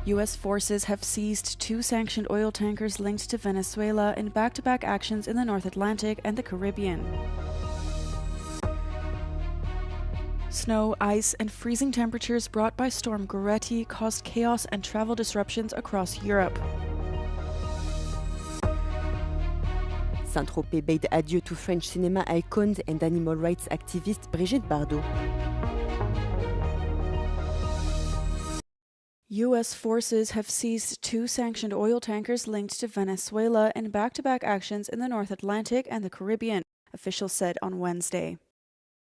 U.S. forces have seized 2 sanctioned oil tankers linked to Venezuela in back-to-back actions in the North Atlantic and the Caribbean. Snow, ice, and freezing temperatures brought by Storm Goretti caused chaos and travel disruptions across Europe. Saint-Tropez bade adieu to French cinema icons and animal rights activist Brigitte Bardot. U.S. forces have seized 2 sanctioned oil tankers linked to Venezuela in back-to-back actions in the North Atlantic and the Caribbean, officials said on Wednesday.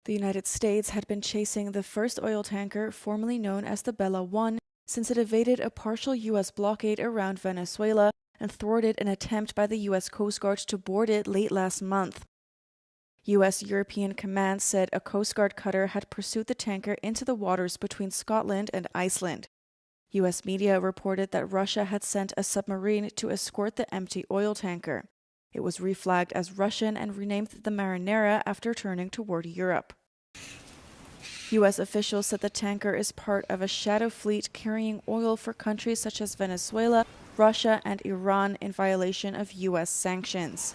The United States had been chasing the first oil tanker, formerly known as the Bella 1, since it evaded a partial U.S. blockade around Venezuela and thwarted an attempt by the U.S. Coast Guard to board it late last month. U.S. European Command said a Coast Guard cutter had pursued the tanker into the waters between Scotland and Iceland. U.S. media reported that Russia had sent a submarine to escort the empty oil tanker. It was reflagged as Russian and renamed the Marinera after turning toward Europe. U.S. officials said the tanker is part of a shadow fleet carrying oil for countries such as Venezuela, Russia, and Iran in violation of U.S. sanctions.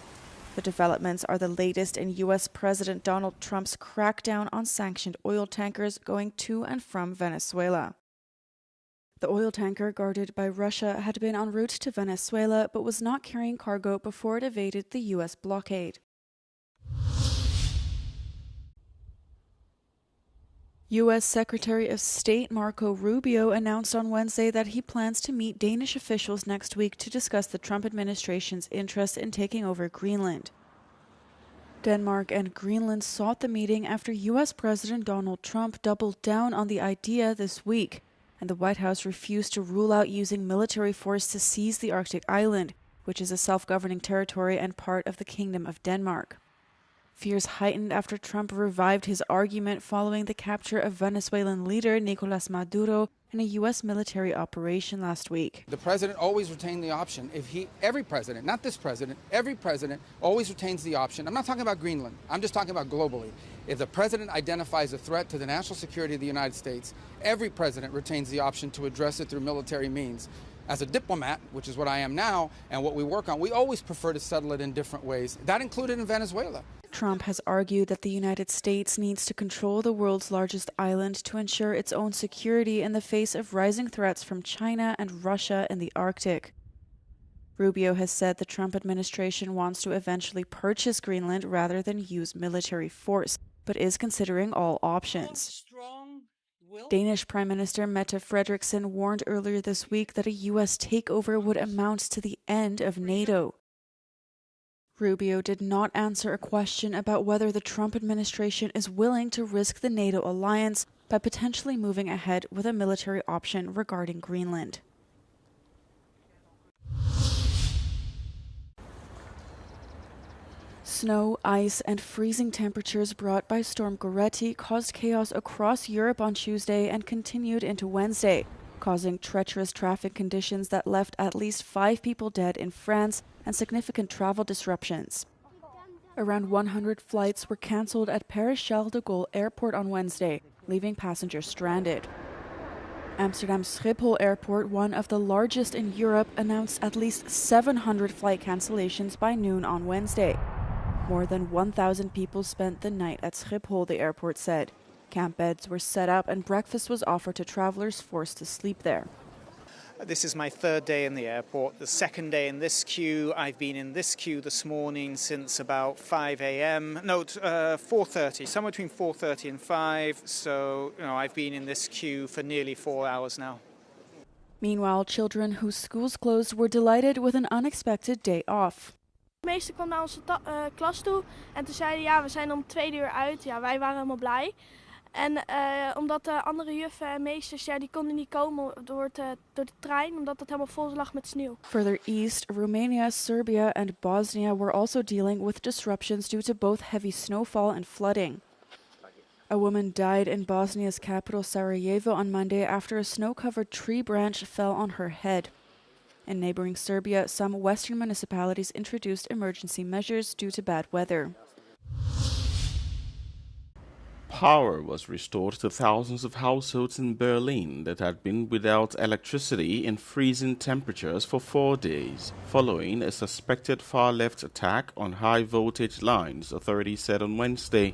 The developments are the latest in U.S. President Donald Trump's crackdown on sanctioned oil tankers going to and from Venezuela. The oil tanker, guarded by Russia, had been en route to Venezuela but was not carrying cargo before it evaded the U.S. blockade. U.S. Secretary of State Marco Rubio announced on Wednesday that he plans to meet Danish officials next week to discuss the Trump administration's interest in taking over Greenland. Denmark and Greenland sought the meeting after U.S. President Donald Trump doubled down on the idea this week, and the White House refused to rule out using military force to seize the Arctic island, which is a self-governing territory and part of the Kingdom of Denmark. Fears heightened after Trump revived his argument following the capture of Venezuelan leader Nicolas Maduro in a U.S. military operation last week. The president always retained the option. Every president, not this president, every president always retains the option. I'm not talking about Greenland. I'm just talking about globally. If the president identifies a threat to the national security of the United States, every president retains the option to address it through military means. As a diplomat, which is what I am now, and what we work on, we always prefer to settle it in different ways. That included in Venezuela. Trump has argued that the United States needs to control the world's largest island to ensure its own security in the face of rising threats from China and Russia in the Arctic. Rubio has said the Trump administration wants to eventually purchase Greenland rather than use military force, but is considering all options. Danish Prime Minister Mette Frederiksen warned earlier this week that a U.S. takeover would amount to the end of NATO. Rubio did not answer a question about whether the Trump administration is willing to risk the NATO alliance by potentially moving ahead with a military option regarding Greenland. Snow, ice, and freezing temperatures brought by Storm Goretti caused chaos across Europe on Tuesday and continued into Wednesday, causing treacherous traffic conditions that left at least 5 people dead in France and significant travel disruptions. Around 100 flights were cancelled at Paris-Charles de Gaulle Airport on Wednesday, leaving passengers stranded. Amsterdam's Schiphol Airport, one of the largest in Europe, announced at least 700 flight cancellations by noon on Wednesday. More than 1,000 people spent the night at Schiphol, the airport said. Camp beds were set up and breakfast was offered to travelers forced to sleep there. This is my 3rd day in the airport, the 2nd day in this queue. I've been in this queue this morning since about 5 a.m. No, 4:30, somewhere between 4:30 and 5. So, I've been in this queue for nearly 4 hours now. Meanwhile, children whose schools closed were delighted with an unexpected day off. De meester kwam naar onze klas toe en toen zeiden ja, we zijn om 2 uur uit. Ja, wij waren helemaal blij. En omdat de andere juffen en meesters, die konden niet komen door de trein, omdat het helemaal vol lag met sneeuw. Further east, Romania, Serbia, and Bosnia were also dealing with disruptions due to both heavy snowfall and flooding. A woman died in Bosnia's capital Sarajevo on Monday after a snow-covered tree branch fell on her head. In neighboring Serbia, some western municipalities introduced emergency measures due to bad weather. Power was restored to thousands of households in Berlin that had been without electricity in freezing temperatures for 4 days, following a suspected far-left attack on high-voltage lines, authorities said on Wednesday.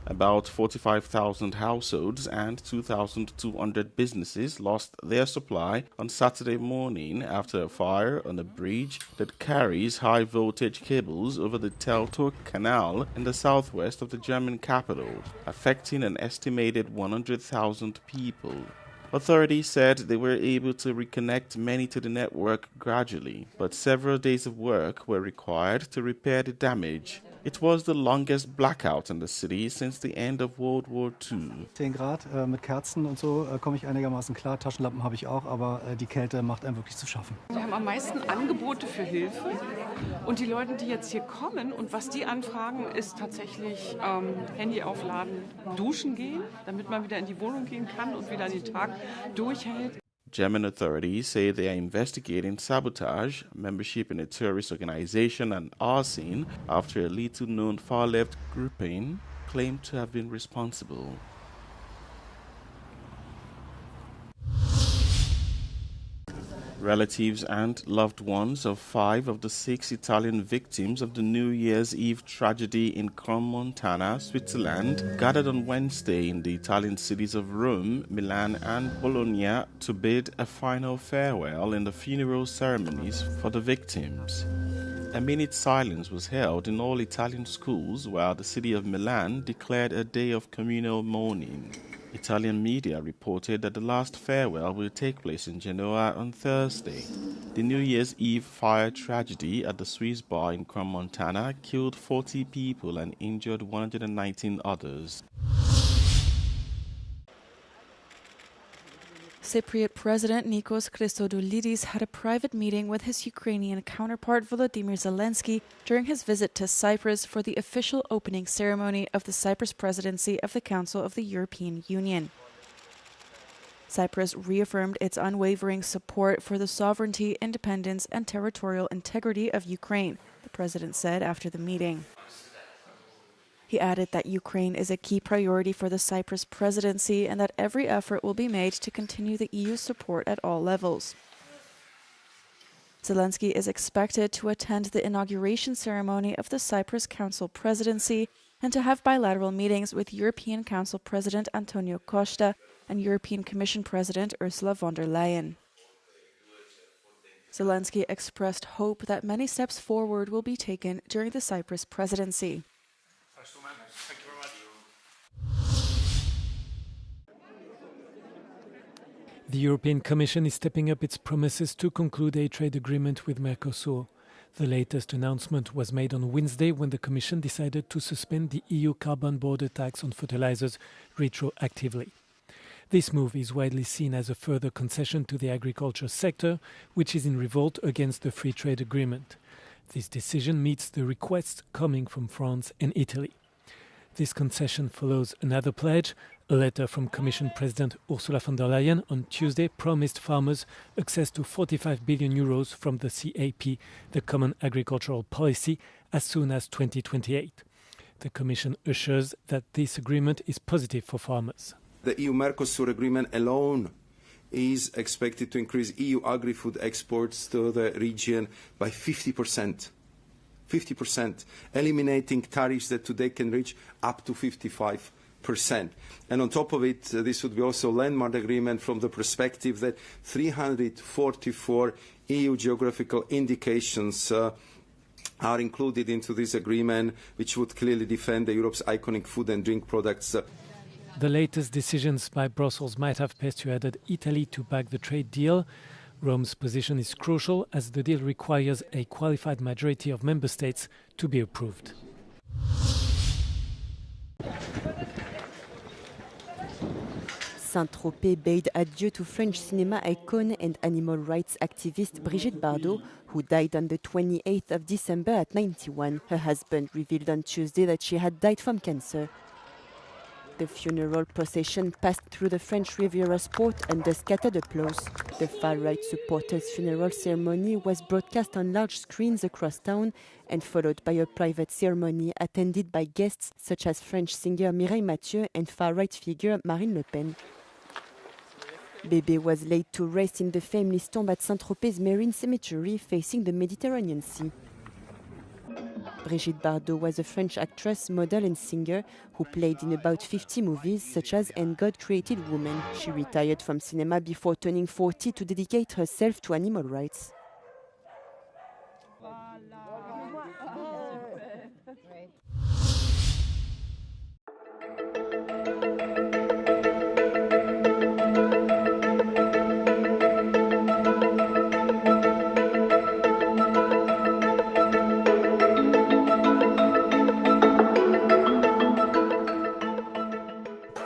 About 45,000 households and 2,200 businesses lost their supply on Saturday morning after a fire on a bridge that carries high-voltage cables over the Therapeutic Canal in the southwest of the German capital, affecting an estimated 100,000 people. Authorities said they were able to reconnect many to the network gradually, but several days of work were required to repair the damage. It was the longest blackout in the city since the end of World War II. 10 Grad mit Kerzen und so komme ich einigermaßen klar. Taschenlampen habe ich auch, aber die Kälte macht einem wirklich zu schaffen. Wir haben am meisten Angebote für Hilfe und die Leute, die jetzt hier kommen und was die anfragen, ist tatsächlich Handy aufladen, duschen gehen, damit man wieder in die Wohnung gehen kann und wieder den Tag durchhält. German authorities say they are investigating sabotage, membership in a terrorist organization, and arson after a little-known far-left grouping claimed to have been responsible. Relatives and loved ones of 5 of the 6 Italian victims of the New Year's Eve tragedy in Crans-Montana, Switzerland, gathered on Wednesday in the Italian cities of Rome, Milan and Bologna to bid a final farewell in the funeral ceremonies for the victims. A minute silence was held in all Italian schools while the city of Milan declared a day of communal mourning. Italian media reported that the last farewell will take place in Genoa on Thursday. The New Year's Eve fire tragedy at the Swiss bar in Crans-Montana killed 40 people and injured 119 others. Cypriot President Nikos Christodoulidis had a private meeting with his Ukrainian counterpart Volodymyr Zelensky during his visit to Cyprus for the official opening ceremony of the Cyprus presidency of the Council of the European Union. Cyprus reaffirmed its unwavering support for the sovereignty, independence, and territorial integrity of Ukraine, the president said after the meeting. He added that Ukraine is a key priority for the Cyprus presidency and that every effort will be made to continue the EU's support at all levels. Zelensky is expected to attend the inauguration ceremony of the Cyprus Council presidency and to have bilateral meetings with European Council President Antonio Costa and European Commission President Ursula von der Leyen. Zelensky expressed hope that many steps forward will be taken during the Cyprus presidency. The European Commission is stepping up its promises to conclude a trade agreement with Mercosur. The latest announcement was made on Wednesday when the Commission decided to suspend the EU carbon border tax on fertilizers retroactively. This move is widely seen as a further concession to the agriculture sector, which is in revolt against the free trade agreement. This decision meets the requests coming from France and Italy. This concession follows another pledge. A letter from Commission President Ursula von der Leyen on Tuesday promised farmers access to 45 billion euros from the CAP, the Common Agricultural Policy, as soon as 2028. The Commission assures that this agreement is positive for farmers. The EU-Mercosur agreement alone is expected to increase EU agri-food exports to the region by 50%. 50%, eliminating tariffs that today can reach up to 55%. And on top of it, this would be also a landmark agreement from the perspective that 344 EU geographical indications are included into this agreement, which would clearly defend Europe's iconic food and drink products. The latest decisions by Brussels might have persuaded Italy to back the trade deal. Rome's position is crucial as the deal requires a qualified majority of member states to be approved. Saint-Tropez bade adieu to French cinema icon and animal rights activist Brigitte Bardot, who died on the 28th of December at 91. Her husband revealed on Tuesday that she had died from cancer. The funeral procession passed through the French Riviera's port under scattered applause. The far-right supporters' funeral ceremony was broadcast on large screens across town and followed by a private ceremony attended by guests such as French singer Mireille Mathieu and far-right figure Marine Le Pen. Bébé was laid to rest in the family's tomb at Saint-Tropez's Marine Cemetery facing the Mediterranean Sea. Brigitte Bardot was a French actress, model and singer who played in about 50 movies such as And God Created Woman. She retired from cinema before turning 40 to dedicate herself to animal rights.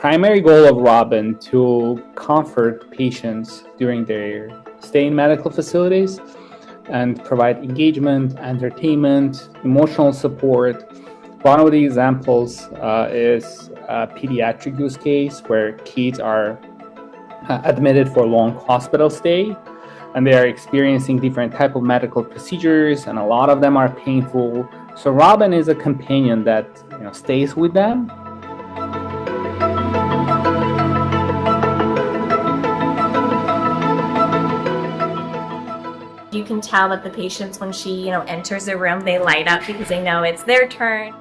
Primary goal of Robin to comfort patients during their stay in medical facilities and provide engagement, entertainment, emotional support. One of the examples is a pediatric use case where kids are admitted for a long hospital stay and they are experiencing different type of medical procedures and a lot of them are painful. So Robin is a companion that stays with them. You can tell that the patients, when she, enters the room, they light up because they know it's their turn.